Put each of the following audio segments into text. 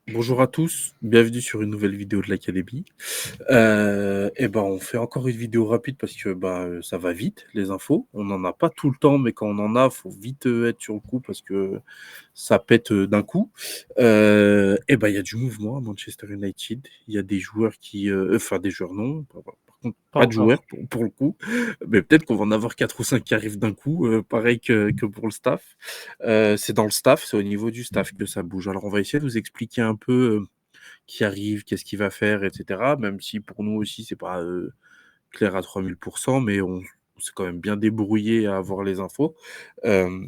Bonjour à tous, bienvenue sur une nouvelle vidéo de l'Académie. On fait encore une vidéo rapide parce que ça va vite, les infos. On n'en a pas tout le temps, mais quand on en a, faut vite être sur le coup parce que ça pète d'un coup. Il y a du mouvement à Manchester United. Il y a des joueurs des joueurs non, par contre Pas pas de encore. joueurs pour le coup, mais peut-être qu'on va en avoir 4 ou 5 qui arrivent d'un coup, pareil que pour le staff. C'est dans le staff, c'est au niveau du staff que ça bouge. Alors on va essayer de vous expliquer un peu qui arrive, qu'est-ce qu'il va faire, etc. Même si pour nous aussi, c'est pas clair à 3000%, mais on s'est quand même bien débrouillé à avoir les infos. Euh,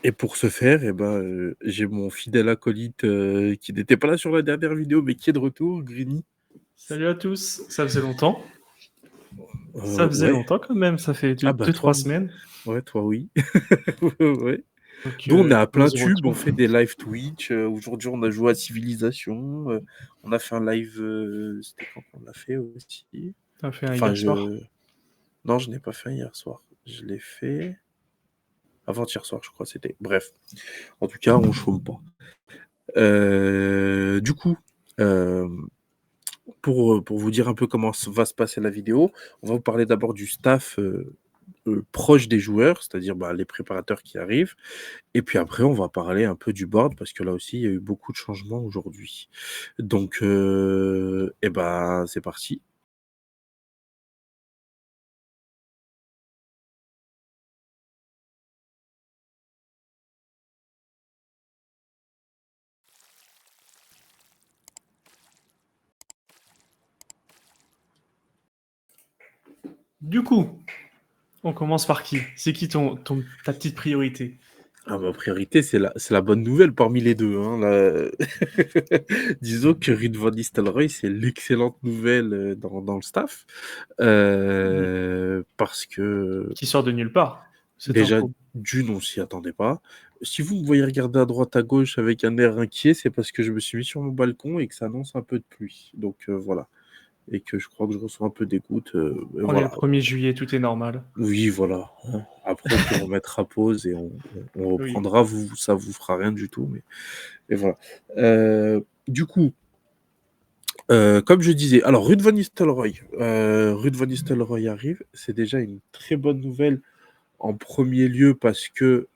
et pour ce faire, j'ai mon fidèle acolyte qui n'était pas là sur la dernière vidéo, mais qui est de retour, Green. Salut à tous, ça faisait longtemps. Ça faisait Ouais. longtemps quand même, ça fait Ah bah toi, 2-3 oui. semaines. Ouais, toi, oui. Ouais. Donc, Nous, on est à plein heureuse tube, on retour. fait des live Twitch. Aujourd'hui, on a joué à Civilisation. On a fait un live. C'était quand qu'on l'a fait aussi. T'as fait un Enfin, hier soir. je. Non, je n'ai pas fait hier soir. Je l'ai fait avant-hier soir, je crois, c'était. Bref. En tout cas, on chôme pas. Du coup, euh, pour vous dire un peu comment va se passer la vidéo, on va vous parler d'abord du staff proche des joueurs, c'est-à-dire les préparateurs qui arrivent. Et puis après, on va parler un peu du board, parce que là aussi, il y a eu beaucoup de changements aujourd'hui. Donc, c'est parti. Du coup, on commence par qui? C'est qui ta petite priorité? Ah, ma priorité, c'est la bonne nouvelle parmi les deux. Hein, disons que Ruud van Nistelrooy, c'est l'excellente nouvelle dans le staff. Parce que Qui sort de nulle part, cette déjà, info. d'une, on s'y attendait pas. Si vous me voyez regarder à droite à gauche avec un air inquiet, c'est parce que je me suis mis sur mon balcon et que ça annonce un peu de pluie. Donc voilà. Et que je crois que je reçois un peu des gouttes. On est le Voilà. 1er juillet, tout est normal. Oui, voilà. Après, on peut remettre à pause et on Oui. reprendra. Ça vous fera rien du tout. Mais et voilà. Du coup, comme je disais, alors Ruud van Nistelrooy arrive. C'est déjà une très bonne nouvelle en premier lieu parce que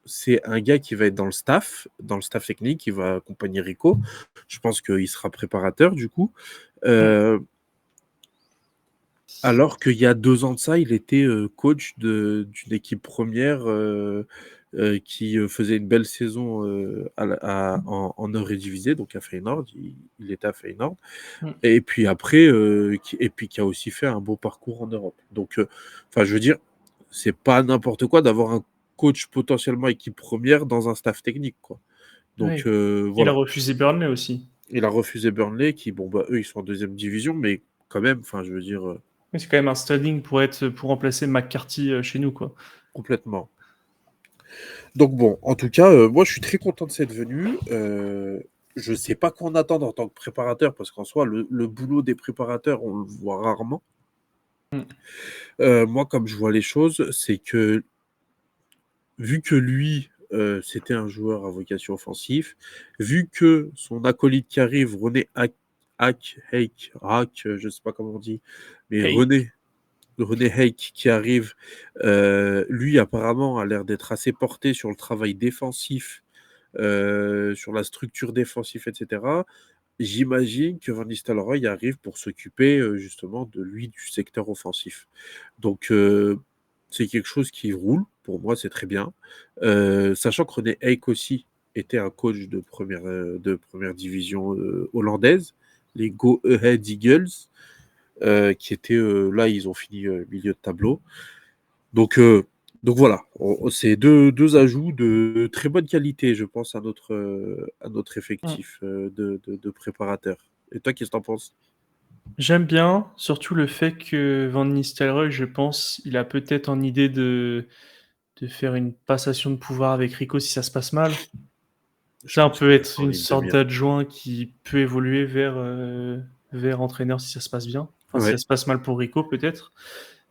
c'est un gars qui va être dans le staff technique, qui va accompagner Rico. Je pense qu'il sera préparateur du coup. Mm. Euh, Alors qu'il y a 2 ans de ça, il était coach d'une équipe première qui faisait une belle saison en Eredivisie, donc à Feyenoord. Il était à Feyenoord. Mm. Et puis après, qui a aussi fait un beau parcours en Europe. Donc, je veux dire, c'est pas n'importe quoi d'avoir un coach potentiellement équipe première dans un staff technique, quoi. Donc, Oui. Il a voilà. refusé Burnley aussi. Il a refusé Burnley, qui, eux, ils sont en deuxième division, mais quand même, je veux dire, Mais c'est quand même un standing pour remplacer McCarthy chez nous, quoi. complètement. Donc bon, en tout cas, moi je suis très content de cette venue. Je sais pas quoi en attendre en tant que préparateur, parce qu'en soi, le boulot des préparateurs, on le voit rarement. Mm. Moi, comme je vois les choses, c'est que vu que lui, c'était un joueur à vocation offensive, vu que son acolyte qui arrive, Hack, je sais pas comment on dit, mais Hey. René Heik qui arrive, lui apparemment a l'air d'être assez porté sur le travail défensif, sur la structure défensive, etc. J'imagine que Van Nistelrooy arrive pour s'occuper justement de lui du secteur offensif. Donc c'est quelque chose qui roule. Pour moi, c'est très bien. Sachant que René Heik aussi était un coach de première division hollandaise, les Go Ahead Eagles qui étaient là, ils ont fini milieu de tableau. Donc, euh, donc voilà, c'est deux ajouts de très bonne qualité, je pense, à notre Mm. effectif de préparateurs. Et toi, qu'est-ce que t'en penses? J'aime bien, surtout le fait que Van Nistelrooy, je pense, il a peut-être en idée de faire une passation de pouvoir avec Rico si ça se passe mal. Je Ça pense peut qu'il va être faire en une une sorte demi-heure. d'adjoint qui peut évoluer vers entraîneur si ça se passe bien. Enfin, si ça Ouais. se passe mal pour Rico, peut-être.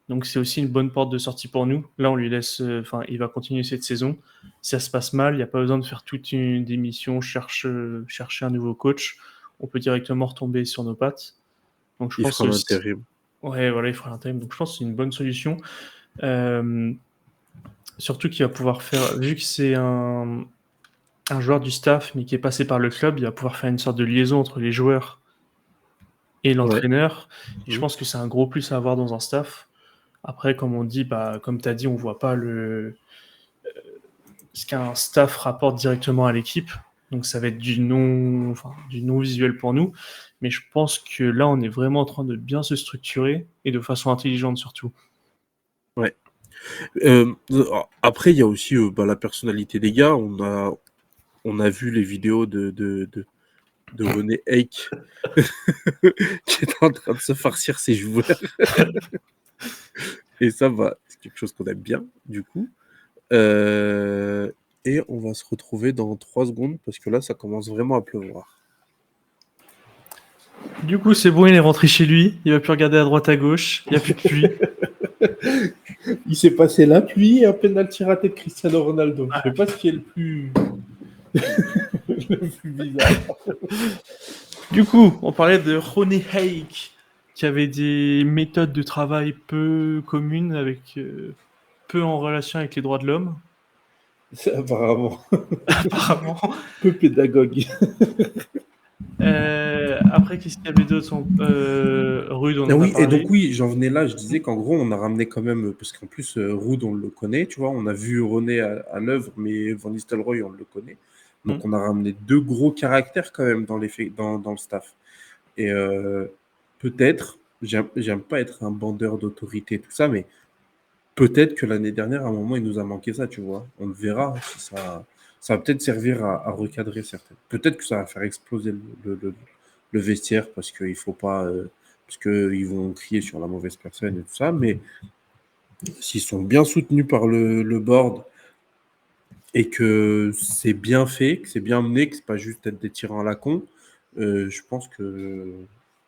Donc c'est aussi une bonne porte de sortie pour nous. Là, on lui laisse, il va continuer cette saison. Si ça se passe mal, il n'y a pas besoin de faire toute une démission, chercher un nouveau coach. On peut directement retomber sur nos pattes. Donc je Il pense fera aussi, l'intérim. ouais, voilà, il fera l'intérim. Donc je pense que c'est une bonne solution. Surtout qu'il va pouvoir faire, vu que c'est un joueur du staff, mais qui est passé par le club, il va pouvoir faire une sorte de liaison entre les joueurs et Ouais. l'entraîneur. Et je Mhm. pense que c'est un gros plus à avoir dans un staff. Après, comme on dit, comme tu as dit, on voit pas ce qu'un staff rapporte directement à l'équipe. Donc ça va être du non visuel pour nous. Mais je pense que là, on est vraiment en train de bien se structurer et de façon intelligente surtout. Ouais. Après, il y a aussi la personnalité des gars. On a vu les vidéos de René Hake qui est en train de se farcir ses joueurs. Et ça, c'est quelque chose qu'on aime bien, du coup. Et on va se retrouver dans 3 secondes parce que là, ça commence vraiment à pleuvoir. Du coup, c'est bon, il est rentré chez lui. Il va plus regarder à droite à gauche. Il n'y a plus de pluie. Il s'est passé la pluie et un penalty raté de Cristiano Ronaldo. Je sais pas ce qui est le plus, le plus bizarre. Du coup, on parlait de Ronnie Hake, qui avait des méthodes de travail peu communes, peu en relation avec les droits de l'homme, C'est apparemment apparemment. peu pédagogue. Après, qu'est-ce qu'il y avait d'autre? Rude, on Ah en a oui, et donc parlé. oui, j'en venais là, je disais qu'en gros, on a ramené quand même, parce qu'en plus, Ruud, on le connaît, tu vois, on a vu René à l'œuvre, mais Van Nistelrooy, on le connaît. Hmm. Donc on a ramené 2 gros caractères quand même dans le staff. Et peut-être, j'aime pas être un bandeur d'autorité, tout ça, mais peut-être que l'année dernière, à un moment, il nous a manqué ça, tu vois. On le verra si ça va peut-être servir à recadrer certaines. Peut-être que ça va faire exploser le vestiaire parce qu'il faut pas, parce qu'ils vont crier sur la mauvaise personne et tout ça, mais s'ils sont bien soutenus par le board et que c'est bien fait, que c'est bien mené, que c'est pas juste être des tyrans à la con, je pense que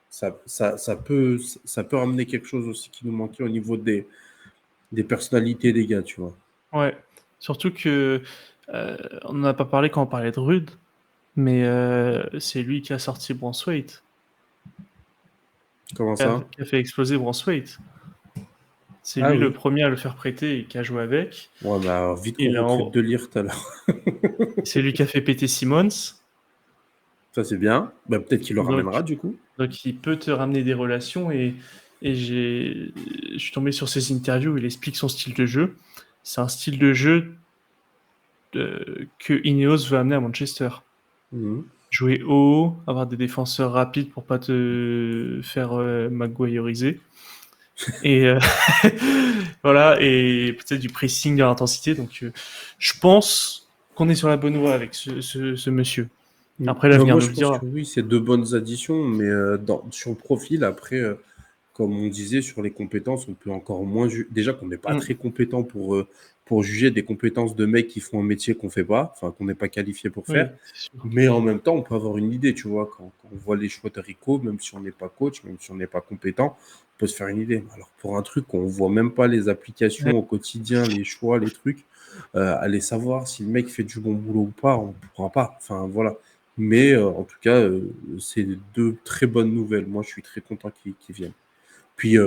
ça peut ramener quelque chose aussi qui nous manquait au niveau des personnalités des gars, tu vois. Ouais. Surtout que on n'en a pas parlé quand on parlait de Rude, mais c'est lui qui a sorti Braithwaite, Comment ça? qui a fait exploser Braithwaite. C'est Ah lui le oui. premier à le faire prêter et qui a joué avec. Ouais, mais alors vite Et qu'on là, recrute de Ligt alors. c'est lui qui a fait péter Simmons. Ça c'est bien. Bah, peut-être qu'il le ramènera Donc, du coup. donc il peut te ramener des relations et je suis tombé sur ses interviews où il explique son style de jeu. C'est un style de jeu que Ineos veut amener à Manchester. Mhm. Jouer haut, avoir des défenseurs rapides pour pas te faire maguireiser. Et voilà, et peut-être du pressing à l'intensité. Donc je pense qu'on est sur la bonne voie avec ce monsieur. Mhm. Après, Bah, l'avenir moi nous je le pense que dira. oui, c'est 2 bonnes additions, mais sur le profil, après, comme on disait sur les compétences, on peut encore moins déjà qu'on n'est pas Mm. très compétent pour juger des compétences de mecs qui font un métier qu'on fait pas, enfin qu'on n'est pas qualifié pour faire. Oui, c'est sûr. Mais en même temps, on peut avoir une idée, tu vois, quand on voit les choix de Rico, même si on n'est pas coach, même si on n'est pas compétent, on peut se faire une idée. Alors pour un truc qu'on voit même pas les Ouais. applications au quotidien, les choix, les trucs, aller savoir si le mec fait du bon boulot ou pas, on ne pourra pas. Enfin voilà. Mais en tout cas, c'est 2 très bonnes nouvelles. Moi, je suis très content qu'ils viennent. Puis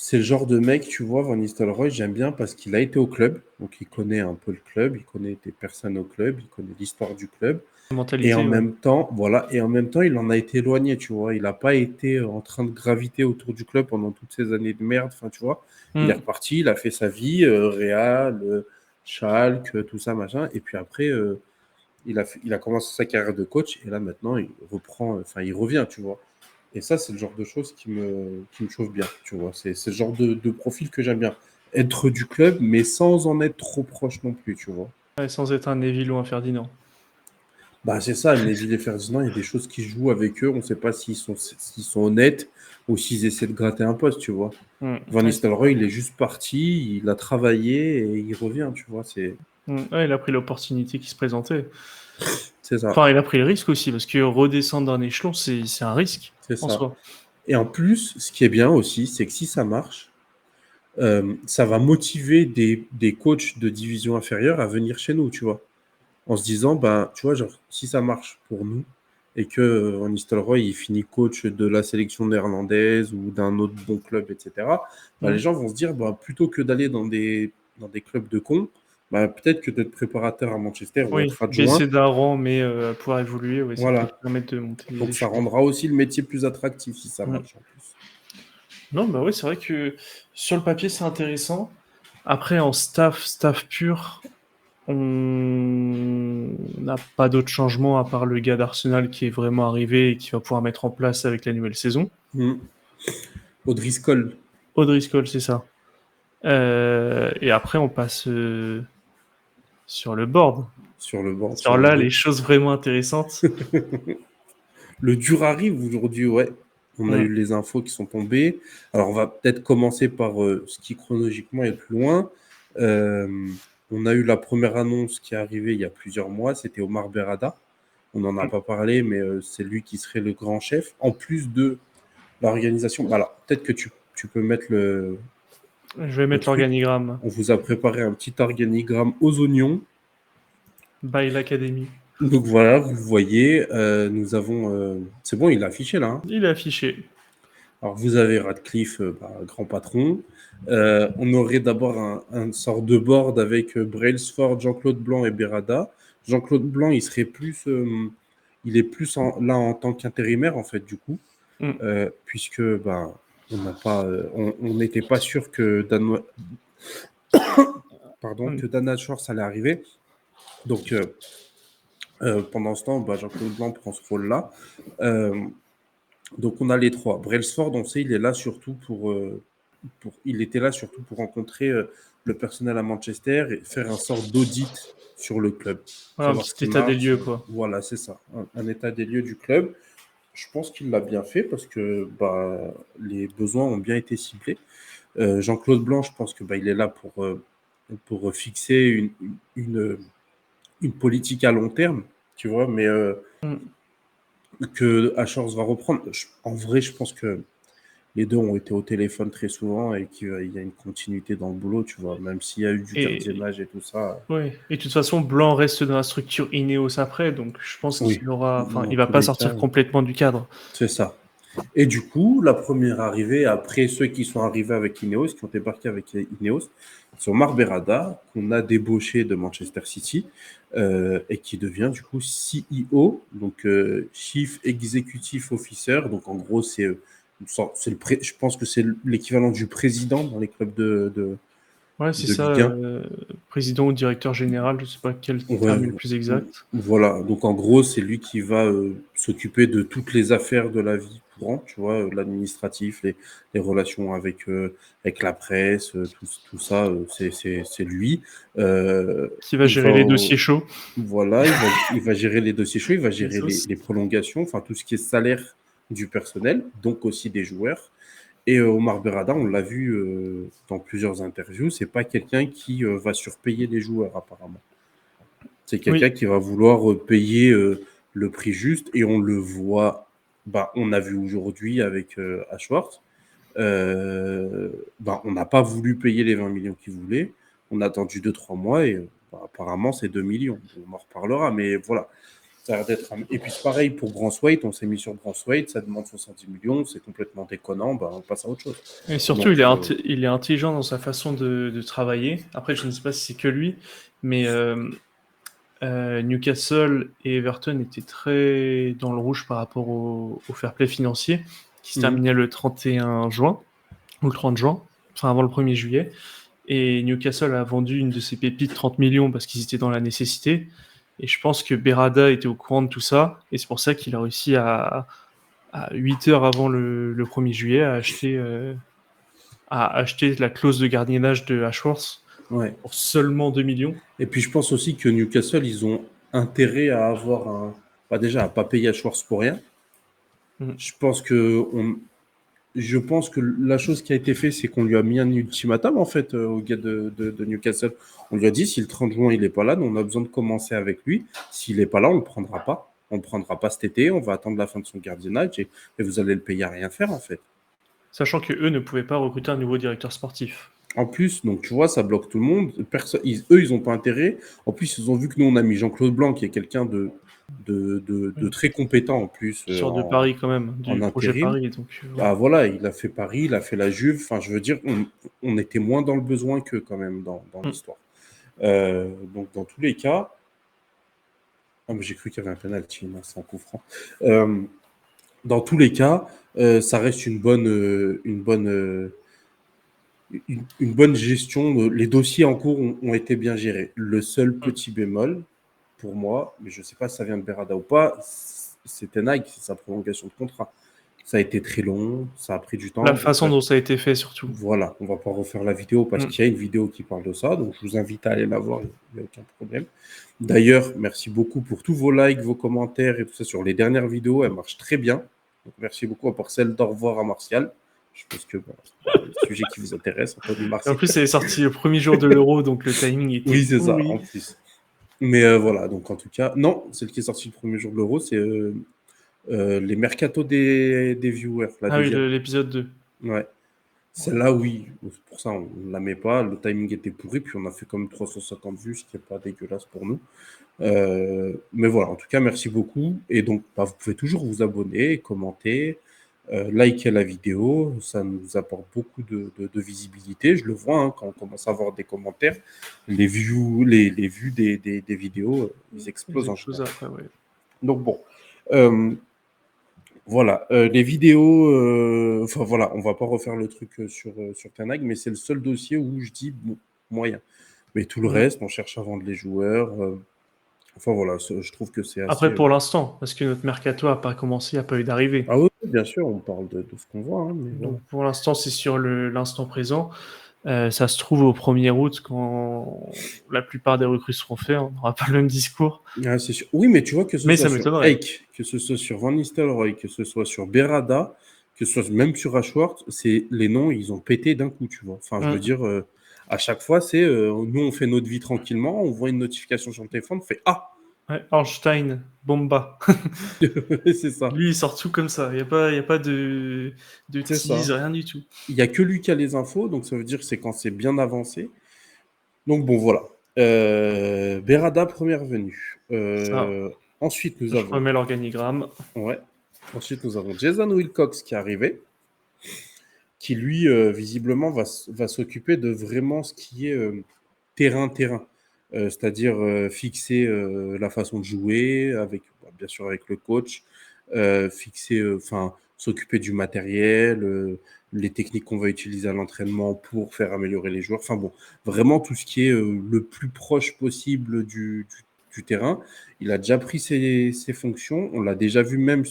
c'est le genre de mec, tu vois, Van Nistelrooy, j'aime bien parce qu'il a été au club, donc il connaît un peu le club, il connaît des personnes au club, il connaît l'histoire du club. Et en Mentalité, ouais. même temps, voilà, et en même temps, il en a été éloigné, tu vois. Il n'a pas été en train de graviter autour du club pendant toutes ces années de merde, enfin, tu vois. Il est Mm. reparti, il a fait sa vie, Real, Schalke, tout ça, machin. Et puis après, il a commencé sa carrière de coach, et là, maintenant, il reprend, enfin, il revient, tu vois. Et ça, c'est le genre de choses qui me chauffe bien, tu vois. C'est le genre de profil que j'aime bien. Être du club, mais sans en être trop proche non plus, tu vois. Ouais, sans être un Neville ou un Ferdinand. Bah, c'est ça, Neville et Ferdinand, il y a des choses qui se jouent avec eux, on ne sait pas s'ils sont honnêtes ou s'ils essaient de gratter un poste, tu vois. Mm. Van Ouais, Nistelrooy, il est juste parti, il a travaillé et il revient, tu vois, ouais, il a pris l'opportunité qui se présentait. c'est ça, Enfin, il a pris le risque aussi, parce que redescendre d'un échelon, c'est un risque c'est en ça. soi. Et en plus, ce qui est bien aussi, c'est que si ça marche, ça va motiver des coachs de division inférieure à venir chez nous, tu vois. En se disant, ben, tu vois, genre, si ça marche pour nous et que Van Nistelrooy il finit coach de la sélection néerlandaise ou d'un autre bon club, etc., ben, les gens vont se dire, ben, plutôt que d'aller dans des clubs de cons, ben, peut-être que d'être préparateur à Manchester ou Oui, être adjoint, baisser d'un rang, mais pouvoir évoluer, ouais, ça peut te voilà. permettre de monter les Donc ça échelons. rendra aussi le métier plus attractif si ça Mm. marche en plus. Non, bah oui, c'est vrai que sur le papier, c'est intéressant. Après, en staff pur, on n'a pas d'autres changements à part le gars d'Arsenal qui est vraiment arrivé et qui va pouvoir mettre en place avec la nouvelle saison. Mm. O'Driscoll O'Driscoll, c'est ça. Et après, on passe sur le board. sur le banc, Sur sur le là, dos. les choses vraiment intéressantes. Le dur arrive aujourd'hui, ouais. On a Mm. eu les infos qui sont tombées. Alors, on va peut-être commencer par ce qui chronologiquement est le plus loin. Euh, on a eu la première annonce qui est arrivée il y a plusieurs mois, c'était Omar Berrada. On n'en a pas parlé, mais c'est lui qui serait le grand chef, en plus de l'organisation. Bah, alors, peut-être que tu peux mettre Je vais le mettre truc. l'organigramme. On vous a préparé un petit organigramme aux oignons. By l'Académie. Donc voilà, vous voyez, nous avons. C'est bon, il est affiché là, hein. Il est affiché. Alors, vous avez Radcliffe, grand patron. On aurait d'abord un sort de board avec Brailsford, Jean-Claude Blanc et Berrada. Jean-Claude Blanc, il est plus là en tant qu'intérimaire, en fait, du coup, Mm. puisque ben, on n'était pas sûr que Mm. que Dan Ashworth allait arriver. Donc, pendant ce temps, bah, Jean-Claude Blanc prend ce rôle-là. Euh, donc, on a les trois. Brailsford, on sait, il est là surtout il était là surtout pour rencontrer le personnel à Manchester et faire un sort d'audit sur le club. Voilà, un Savoir ce petit qui état des marche. lieux, quoi. Voilà, c'est ça. Un état des lieux du club. Je pense qu'il l'a bien fait parce que bah, les besoins ont bien été ciblés. Jean-Claude Blanc, je pense que bah, il est là pour fixer une, une politique à long terme, tu vois, mais Mm. que Ashworth va reprendre. En vrai, je pense que les deux ont été au téléphone très souvent et qu'il y a une continuité dans le boulot, tu vois, même s'il y a eu du Et, gardiennage et tout ça. ouais. Et de toute façon, Blanc reste dans la structure Ineos après, donc je pense Oui, qu'il aura, enfin, dans il va tous pas les cas, sortir complètement du cadre. c'est ça. Et du coup, la première arrivée, après ceux qui sont arrivés avec Ineos, qui ont débarqué avec Ineos, sont Marberada, qu'on a débauché de Manchester City, et qui devient du coup CEO, donc Chief Executive Officer. Donc en gros, je pense que c'est l'équivalent du président dans les clubs Ouais, c'est de ça, Ligue 1. président ou directeur général, je sais pas quel Ouais, terme est le plus exact. voilà. Donc en gros, c'est lui qui va s'occuper de toutes les affaires de la vie courante, tu vois, l'administratif, les relations avec la presse, tout ça, c'est lui. Qui va Il va gérer les dossiers chauds. voilà, il va gérer les dossiers chauds, il va gérer Bezos. les prolongations, enfin tout ce qui est salaire du personnel, donc aussi des joueurs. Et Omar Berrada, on l'a vu dans plusieurs interviews, c'est pas quelqu'un qui va surpayer les joueurs apparemment. C'est quelqu'un Oui, qui va vouloir payer le prix juste et on le voit. Bah, on a vu aujourd'hui avec Ashworth. Bah, on n'a pas voulu payer les 20 millions qu'il voulait. On a attendu 2-3 mois et bah, apparemment c'est 2 millions. On en reparlera, mais voilà. Ça a l'air d'être Et puis c'est pareil pour Braithwaite, on s'est mis sur Braithwaite, ça demande 70 millions, c'est complètement déconnant, bah, on passe à autre chose. et surtout, Donc, il est intelligent dans sa façon de travailler. Après, je ne sais pas si c'est que lui, mais Newcastle et Everton étaient très dans le rouge par rapport au fair play financier, qui se terminait le 31 juin, ou le 30 juin, enfin avant le 1er juillet. Et Newcastle a vendu une de ses pépites 30 millions parce qu'ils étaient dans la nécessité. Et je pense que Berrada était au courant de tout ça. Et c'est pour ça qu'il a réussi à 8 heures avant le 1er juillet à acheter la clause de gardiennage de Ashworth ouais. pour seulement 2 millions. Et puis je pense aussi que Newcastle, ils ont intérêt à avoir bah déjà à pas payer à Schwartz pour rien. Mm. Je pense que la chose qui a été faite, c'est qu'on lui a mis un ultimatum en fait au gars de Newcastle. On lui a dit si le 30 juin il est pas là, nous, on a besoin de commencer avec lui. S'il est pas là, on le prendra pas. On le prendra pas cet été. On va attendre la fin de son gardiennage et vous allez le payer à rien faire en fait. Sachant que eux ne pouvaient pas recruter un nouveau directeur sportif. En plus, donc tu vois, ça bloque tout le monde. Eux, ils n'ont pas intérêt. En plus, ils ont vu que nous, on a mis Jean-Claude Blanc, qui est quelqu'un de très compétent en plus Qui sort de Paris quand même, en du projet intérim. Paris. Donc, Bah voilà, il a fait Paris, il a fait la Juve. Enfin, je veux dire, on était moins dans le besoin qu'eux quand même dans l'histoire. Donc dans tous les cas, ah, mais j'ai cru qu'il y avait un penalty, non, c'est un coup franc. Dans tous les cas, ça reste une bonne gestion. Les dossiers en cours ont été bien gérés. Le seul petit bémol, pour moi, mais je ne sais pas si ça vient de Berada ou pas, c'était Nike, c'est sa prolongation de contrat. Ça a été très long, ça a pris du temps. la façon dont ça a été fait surtout. Voilà, on ne va pas refaire la vidéo parce qu'il y a une vidéo qui parle de ça, donc je vous invite à aller la voir, il n'y a aucun problème. D'ailleurs, merci beaucoup pour tous vos likes, vos commentaires et tout ça sur les dernières vidéos, elles marchent très bien. Donc, merci beaucoup à part celle d'au revoir à Martial. Je pense que c'est le sujet qui vous intéresse, Anthony Et en Martial. plus, elle est sortie le premier jour de l'Euro, donc le timing était Oui, c'est ça, pourri. en plus. Mais voilà, donc en tout cas, non, celle qui est sortie le premier jour de l'Euro, c'est les mercato des viewers, la Ah oui, deuxième. l'épisode 2. Ouais. Celle-là, oui. Pour ça, on ne la met pas. Le timing était pourri, puis on a fait comme 350 vues, ce qui n'est pas dégueulasse pour nous. Mais voilà, en tout cas, merci beaucoup. Et donc, vous pouvez toujours vous abonner, commenter, liker la vidéo. Ça nous apporte beaucoup de visibilité. Je le vois hein, quand on commence à avoir des commentaires. Les vues des vidéos, ils explosent en général. Après, ouais. Donc bon. Voilà, les vidéos, enfin voilà, on va pas refaire le truc sur Tanag, mais c'est le seul dossier où je dis bon, moyen. Mais tout le reste, on cherche à vendre les joueurs. Enfin voilà, je trouve que c'est assez. Après, pour l'instant, parce que notre mercato n'a pas commencé, il n'y a pas eu d'arrivée. Ah oui, bien sûr, on parle de ce qu'on voit. Hein, mais Donc voilà. pour l'instant, c'est sur l'instant présent. Ça se trouve au 1er août, quand la plupart des recrues seront faites, on n'aura pas le même discours. Ah, c'est sûr. Oui, mais tu vois que ce Mais soit ça sur m'étonnerait. Eik, que ce soit sur Van Nistelrooy, que ce soit sur Berada, que ce soit même sur Ashworth, c'est les noms, ils ont pété d'un coup, tu vois. Enfin, je veux dire, à chaque fois, c'est nous, on fait notre vie tranquillement, on voit une notification sur le téléphone, on fait ah. Ouais, Ornstein, Bomba. C'est ça. Lui, il sort tout comme ça. Il n'y a pas de C'est ça. tease, rien du tout. Il n'y a que lui qui a les infos, donc ça veut dire que c'est quand c'est bien avancé. Donc bon, voilà. Berada, première venue. Ensuite, nous Je avons. remets l'organigramme. Ouais. Ensuite, nous avons Jason Wilcox qui est arrivé, qui lui, visiblement, va s'occuper de vraiment ce qui est terrain-terrain. C'est-à-dire fixer la façon de jouer, bien sûr avec le coach, s'occuper du matériel, les techniques qu'on va utiliser à l'entraînement pour faire améliorer les joueurs. Enfin bon, vraiment tout ce qui est le plus proche possible du terrain. Il a déjà pris ses fonctions. On l'a déjà vu même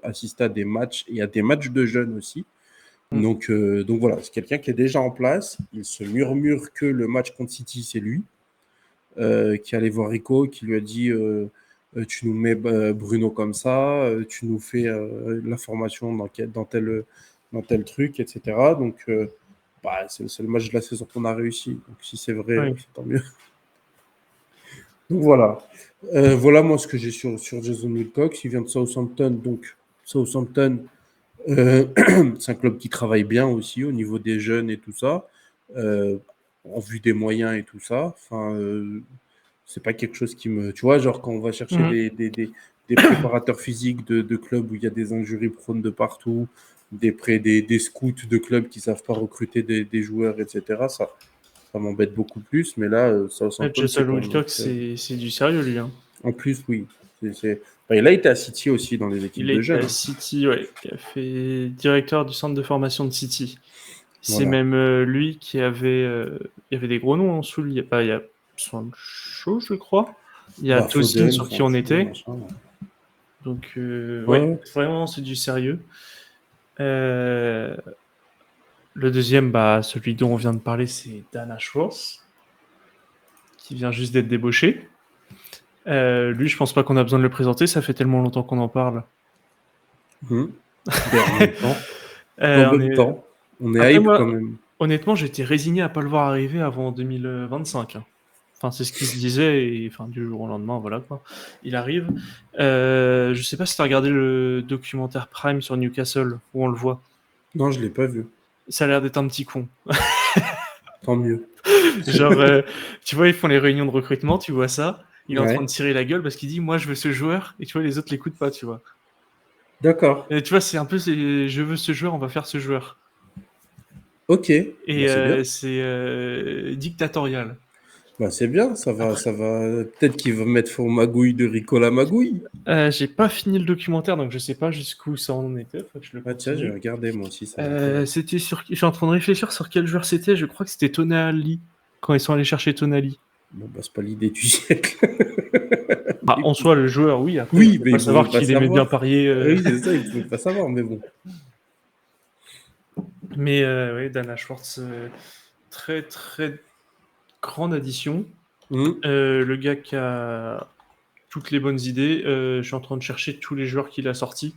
assister à des matchs et à des matchs de jeunes aussi. Donc voilà, c'est quelqu'un qui est déjà en place. Il se murmure que le match contre City, c'est lui. Qui allait voir Rico, qui lui a dit tu nous mets Bruno comme ça, tu nous fais la formation dans tel truc, etc. Donc, c'est le match de la saison qu'on a réussi. Donc, si c'est vrai, c'est tant mieux. Donc, voilà. Voilà, moi, ce que j'ai sur Jason Wilcox. Il vient de Southampton. Donc, Southampton, c'est un club qui travaille bien aussi au niveau des jeunes et tout ça. En vue des moyens et tout ça. Enfin, c'est pas quelque chose qui me. Tu vois, genre quand on va chercher des préparateurs physiques de clubs où il y a des injuries prônes de partout, des scouts de clubs qui savent pas recruter des joueurs, etc. Ça m'embête beaucoup plus. Mais là, Jason Wilcox, c'est du sérieux, lui. Hein. En plus, oui. Il a été à City aussi dans les équipes de jeunes. Il a été à City, ouais. Il a fait directeur du centre de formation de City. C'est Voilà. même lui qui avait. Il y avait des gros noms en dessous. Il y a Sancho, je crois. Il y a Tosin sur qui on était. Machin, ouais. Donc, ouais, vraiment, c'est du sérieux. Le deuxième, celui dont on vient de parler, c'est Dan Ashworth, qui vient juste d'être débauché. Lui, je pense pas qu'on a besoin de le présenter, ça fait tellement longtemps qu'on en parle. En même temps, on est hype quand même. Honnêtement, j'étais résigné à pas le voir arriver avant 2025. Hein. Enfin, c'est ce qu'il se disait, et enfin, du jour au lendemain, voilà quoi. Il arrive. Je sais pas si tu as regardé le documentaire Prime sur Newcastle, où on le voit. Non, je l'ai pas vu. Ça a l'air d'être un petit con. Tant mieux. Genre, tu vois, ils font les réunions de recrutement, tu vois ça. Il est en train de Ouais, tirer la gueule parce qu'il dit, moi, je veux ce joueur. Et tu vois, les autres l'écoutent pas, tu vois. d'accord. Et tu vois, c'est un peu, je veux ce joueur, on va faire ce joueur. Ok, bah Et c'est bien. c'est dictatorial. Bah c'est bien, Après, ça va. Peut-être qu'il va mettre faux magouille de Ricola Magouille. j'ai pas fini le documentaire, donc je sais pas jusqu'où ça en était. Faut que je le Ah tiens, je vais continue. regarder moi aussi, ça m'intéresse. C'était sur. Je suis en train de réfléchir sur quel joueur c'était. Je crois que c'était Tonali. Quand ils sont allés chercher Tonali. Bon bah c'est pas l'idée du siècle. Bah, en soi, le joueur, oui. Après, il Oui, faut mais pas ils pouvaient savoir pas qu'il aimait bien savoir. parier. Oui, c'est ça, ils pouvaient pas savoir, mais bon. Mais oui, Dana Schwartz, très très grande addition. Hmm. Le gars qui a toutes les bonnes idées. Je suis en train de chercher tous les joueurs qu'il a sortis.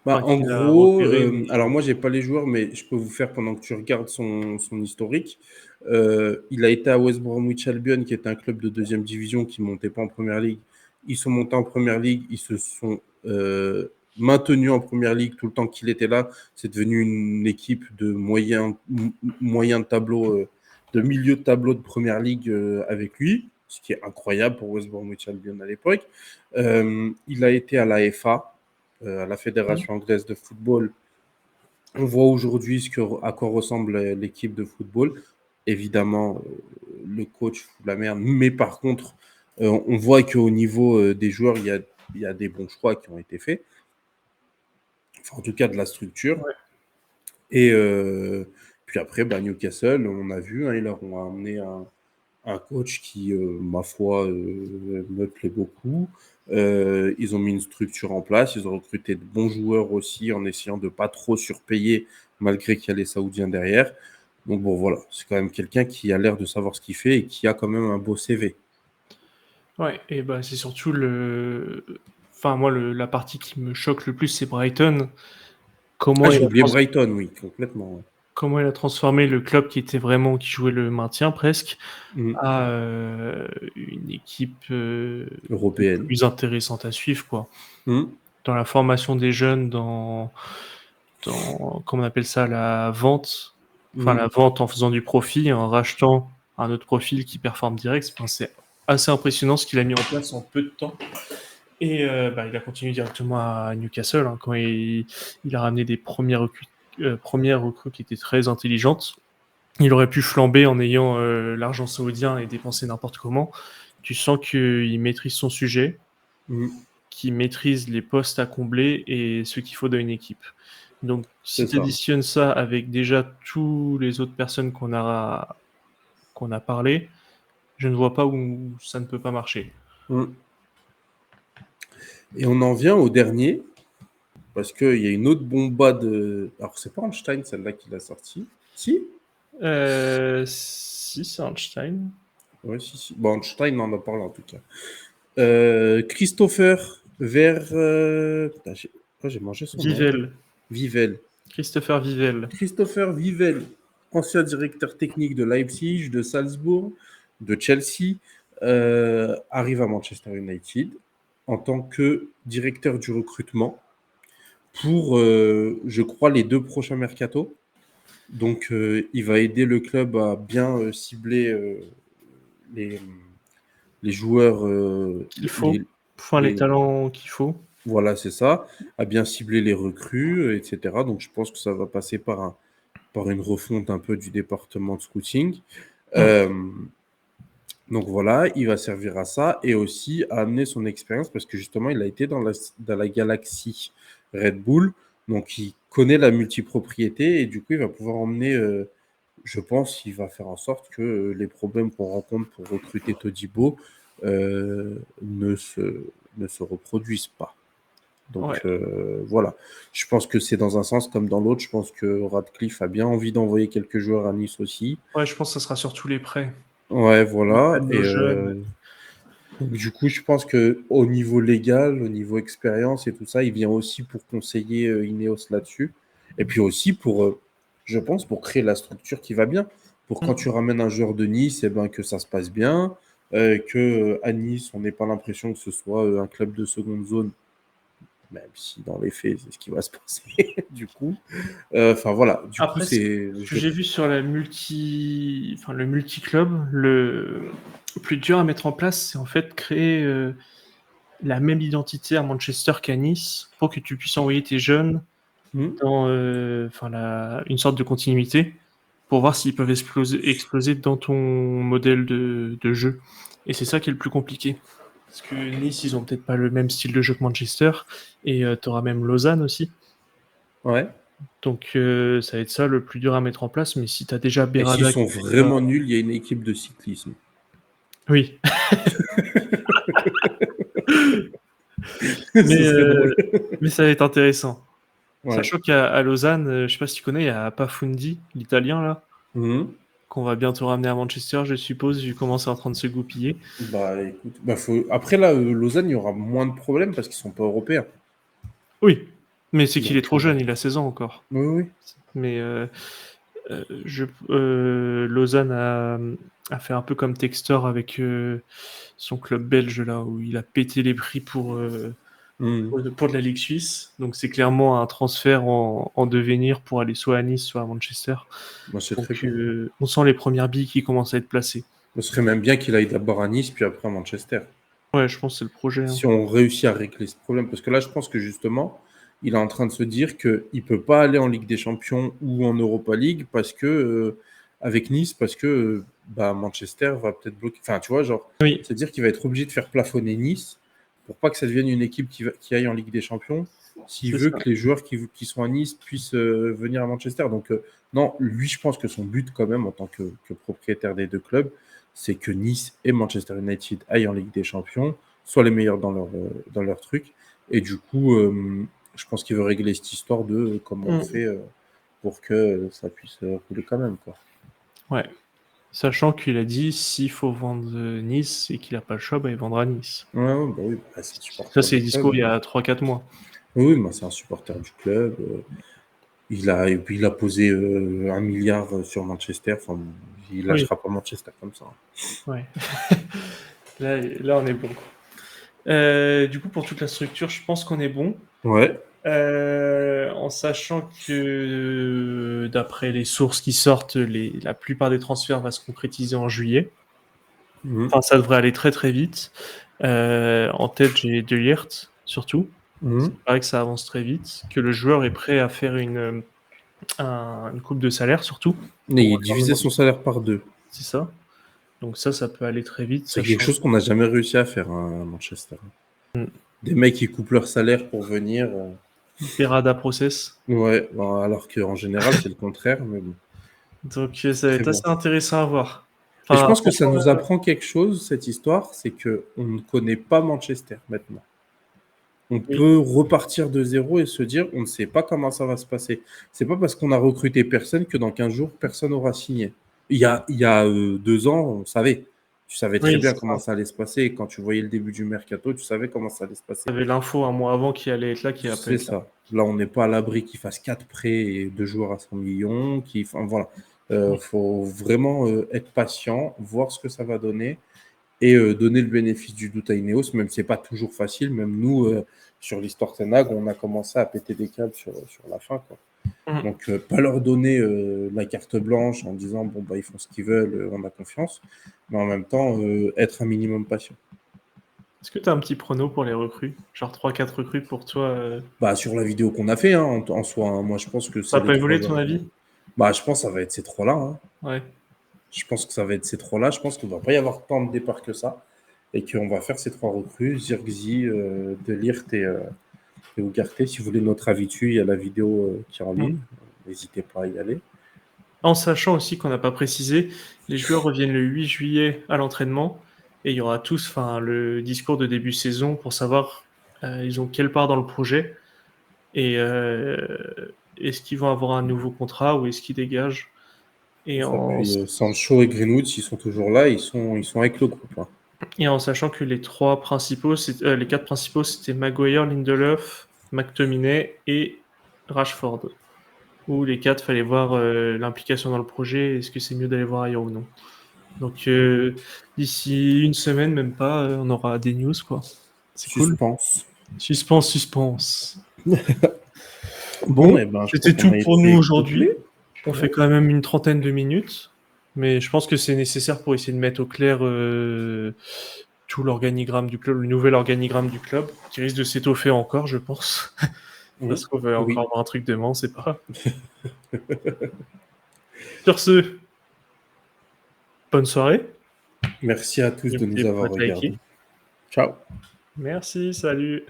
Bah, Enfin, en qu'il a gros, repérés. Mais alors moi j'ai pas les joueurs, mais je peux vous faire pendant que tu regardes son historique. Il a été à West Bromwich Albion, qui est un club de deuxième division qui montait pas en première ligue. Ils sont montés en première ligue, ils se sont maintenus en première ligue tout le temps qu'il était là. C'est devenu une équipe de moyen de tableau, de milieu de tableau de première ligue avec lui, ce qui est incroyable pour West Bromwich Albion à l'époque. Il a été à la FA, à la Fédération anglaise de football. On voit aujourd'hui à quoi ressemble l'équipe de football. Évidemment, le coach fout la merde, mais par contre, on voit qu'au niveau des joueurs, il y a des bons choix qui ont été faits. Enfin, en tout cas, de la structure. ouais. Et puis après, bah, Newcastle, on a vu, hein, ils leur ont amené un coach qui, ma foi, me plaît beaucoup. Ils ont mis une structure en place, ils ont recruté de bons joueurs aussi en essayant de pas trop surpayer malgré qu'il y a les Saoudiens derrière. Donc bon, voilà, c'est quand même quelqu'un qui a l'air de savoir ce qu'il fait et qui a quand même un beau CV. Ouais, et bah c'est surtout le. Enfin, moi, la partie qui me choque le plus, c'est Brighton. Ah, Comment j'ai il a oublié Brighton, oui, complètement. comment il a transformé le club qui était vraiment, qui jouait le maintien presque, Mm. à une équipe beaucoup Européenne. plus intéressante à suivre, quoi. Mm. Dans la formation des jeunes, comment on appelle ça, la vente. Enfin, la Mm. vente en faisant du profit, en rachetant un autre profil qui performe direct. Enfin, c'est assez impressionnant ce qu'il a mis en place en peu de temps. Et bah, il a continué directement à Newcastle, hein, quand il a ramené des premières recrues qui étaient très intelligentes. Il aurait pu flamber en ayant l'argent saoudien et dépenser n'importe comment. Tu sens qu'il maîtrise son sujet, Mm. qu'il maîtrise les postes à combler et ce qu'il faut dans une équipe. Donc, C'est si tu ça. additionnes ça avec déjà tous les autres personnes qu'on a parlé, je ne vois pas où ça ne peut pas marcher. Mm. Et on en vient au dernier, parce qu'il y a une autre bomba de. Alors, c'est pas Einstein, celle-là, qui l'a sortie. Si. Si, c'est Einstein. Ouais, si, si. Bon, Einstein en a parlé en tout cas. Christopher Ver. Putain, j'ai mangé son nom. Vivel. Vivel. Christopher Vivel. Christopher Vivel, ancien directeur technique de Leipzig, de Salzbourg, de Chelsea, arrive à Manchester United en tant que directeur du recrutement pour, je crois, les 2 prochains mercatos. Donc, il va aider le club à bien cibler les, les joueurs, Qu'il faut. Enfin, les les- talents qu'il faut. voilà, c'est ça, à bien cibler les recrues, etc. Donc, je pense que ça va passer par une refonte un peu du département de scouting. Mm. Euh, donc voilà, il va servir à ça et aussi à amener son expérience parce que justement, il a été dans la galaxie Red Bull, donc il connaît la multipropriété et du coup, il va pouvoir emmener, je pense, il va faire en sorte que les problèmes qu'on rencontre pour recruter Todibo ne se reproduisent pas. Ouais. Donc voilà, je pense que c'est dans un sens comme dans l'autre. Je pense que Radcliffe a bien envie d'envoyer quelques joueurs à Nice aussi. Ouais, je pense que ça sera sur tous les prêts. Ouais, Les voilà. prêts de nos Et jeunes. donc, du coup, je pense que au niveau légal, au niveau expérience et tout ça, il vient aussi pour conseiller Ineos là-dessus. Et puis aussi pour, je pense, pour créer la structure qui va bien. Pour quand tu Mm. ramènes un joueur de Nice, et ben, que ça se passe bien. Que à Nice, on n'ait pas l'impression que ce soit un club de seconde zone même si dans les faits, c'est ce qui va se passer, du coup. Enfin, voilà, du coup, Après, ce c'est... que j'ai vu sur le multi-club, le plus dur à mettre en place, c'est en fait créer la même identité à Manchester qu'à Nice pour que tu puisses envoyer tes jeunes Hmm. dans une sorte de continuité pour voir s'ils peuvent exploser dans ton modèle de jeu. Et c'est ça qui est le plus compliqué. Parce que Nice, ils ont peut-être pas le même style de jeu que Manchester, et tu auras même Lausanne aussi. Ouais. Donc ça va être ça le plus dur à mettre en place, mais si tu as déjà Et s'ils Berada qui sont fait ça... vraiment nuls, il y a une équipe de cyclisme. Oui, mais, Ce serait drôle. mais ça va être intéressant. Ouais. Sachant qu'à Lausanne, je sais pas si tu connais, il y a Pafundi, l'italien là, Mhm. qu'on va bientôt ramener à Manchester, je suppose, vu comment c'est en train de se goupiller. Bah écoute, bah, après là, Lausanne, il y aura moins de problèmes parce qu'ils sont pas européens. Oui, mais c'est qu'il est Donc, trop jeune, il a 16 ans encore. oui, oui. Mais Lausanne a fait un peu comme Textor avec son club belge là, où il a pété les prix Mhm. pour de la Ligue suisse. Donc c'est clairement un transfert en devenir pour aller soit à Nice, soit à Manchester. Moi, c'est très Donc bien. on sent les premières billes qui commencent à être placées. Ce serait même bien qu'il aille d'abord à Nice, puis après à Manchester. Ouais, je pense que c'est le projet, hein. Si on réussit à régler ce problème. Parce que là, je pense que justement, il est en train de se dire qu'il ne peut pas aller en Ligue des Champions ou en Europa League parce que, avec Nice, parce que bah, Manchester va peut-être bloquer. Enfin, tu vois, genre, Oui, c'est-à-dire qu'il va être obligé de faire plafonner Nice pour pas que ça devienne une équipe qui aille en Ligue des Champions s'il c'est veut ça. que les joueurs qui sont à Nice puissent venir à Manchester. Donc, non, lui, je pense que son but, quand même, en tant que propriétaire des deux clubs, c'est que Nice et Manchester United aillent en Ligue des Champions, soient les meilleurs dans leur truc. Et du coup, je pense qu'il veut régler cette histoire de comment on Mm. fait pour que ça puisse rouler quand même, quoi. Ouais. Sachant qu'il a dit s'il faut vendre Nice et qu'il n'a pas le choix, bah, il vendra Nice. Ouais, ouais, bah oui, bah, c'est le Ça, supporter c'est du les club, discours il y hein. a 3-4 mois. Oui, oui, bah, c'est un supporter du club. Et puis il a posé 1 milliard sur Manchester. Enfin, bon, il Oui, lâchera pas Manchester comme ça. ouais. Là, on est bon. Du coup, pour toute la structure, je pense qu'on est bon. Ouais. En sachant que, d'après les sources qui sortent, la plupart des transferts va se concrétiser en juillet. Mhm. Enfin, ça devrait aller très très vite. En tête, j'ai De Ligt, surtout. Mhm. Il paraît que ça avance très vite, que le joueur est prêt à faire une coupe de salaire, surtout, Et pour il divisait son salaire par deux. c'est ça. Donc ça peut aller très vite, C'est quelque sachant chose qu'on n'a jamais réussi à faire, hein, à Manchester. que Des mecs qui coupent leur salaire pour venir. Berada process. Ouais, bon, alors qu'en général, c'est le contraire. Mais bon, Donc ça va très être bien. assez intéressant à voir. Et je Enfin, pense que ça franchement, nous là, apprend quelque chose, cette histoire, c'est que on ne connaît pas Manchester maintenant. On oui, peut repartir de zéro et se dire, on ne sait pas comment ça va se passer. C'est pas parce qu'on a recruté personne que dans 15 jours, personne aura signé. Il y a 2 ans, on savait. Tu savais très oui, bien c'est comment ça. ça allait se passer. Quand tu voyais le début du mercato, tu savais comment ça allait se passer. Il y avait l'info un mois avant qui allait être là, qui va pas C'est être là. ça. Là, on n'est pas à l'abri qu'ils fassent 4 prêts et 2 joueurs à 100 millions. Enfin, voilà. Faut vraiment être patient, voir ce que ça va donner et donner le bénéfice du doute à Ineos, même si c'est pas toujours facile. Même nous, sur l'histoire Tenag, on a commencé à péter des câbles sur la fin, quoi. Mhm. Donc, pas leur donner la carte blanche en disant bon bah ils font ce qu'ils veulent, on a confiance, mais en même temps être un minimum patient. Est-ce que tu as un petit prono pour les recrues? Genre 3-4 recrues pour toi Bah sur la vidéo qu'on a fait hein, en soi, hein, moi je pense que Ça c'est n'a les pas trois. évolué ton avis? Bah je pense que ça va être ces trois-là, hein. Ouais. Je pense que ça va être ces trois-là. Je pense qu'il ne va pas y avoir tant de départs que ça et qu'on va faire ces trois recrues, Zirkzee, De Ligt et Ugarte. Si vous voulez notre avis dessus, il y a la vidéo qui est en Mhm. ligne. N'hésitez pas à y aller. En sachant aussi qu'on n'a pas précisé, les joueurs reviennent le 8 juillet à l'entraînement et il y aura tous le discours de début saison pour savoir ils ont quelle part dans le projet et est-ce qu'ils vont avoir un nouveau contrat ou est-ce qu'ils dégagent. C'est Et ça. en, Puis Sancho et Greenwood, s'ils sont toujours là, ils sont avec le groupe, hein. et en sachant que les quatre principaux, c'était Maguire, Lindelof, McTominay et Rashford. Où les quatre, fallait voir l'implication dans le projet, est-ce que c'est mieux d'aller voir ailleurs ou non. Donc d'ici une semaine, même pas, on aura des news, quoi. C'est cool. Suspense. Suspense. Bon, C'était tout pour nous aujourd'hui. On fait quand même une 30aine de minutes, mais je pense que c'est nécessaire pour essayer de mettre au clair tout l'organigramme du club, le nouvel organigramme du club, qui risque de s'étoffer encore, je pense. Parce qu'on veut encore voir un truc demain, on sait pas. Sur ce, bonne soirée. Merci à tous de nous avoir regardés. Ciao. Merci, salut.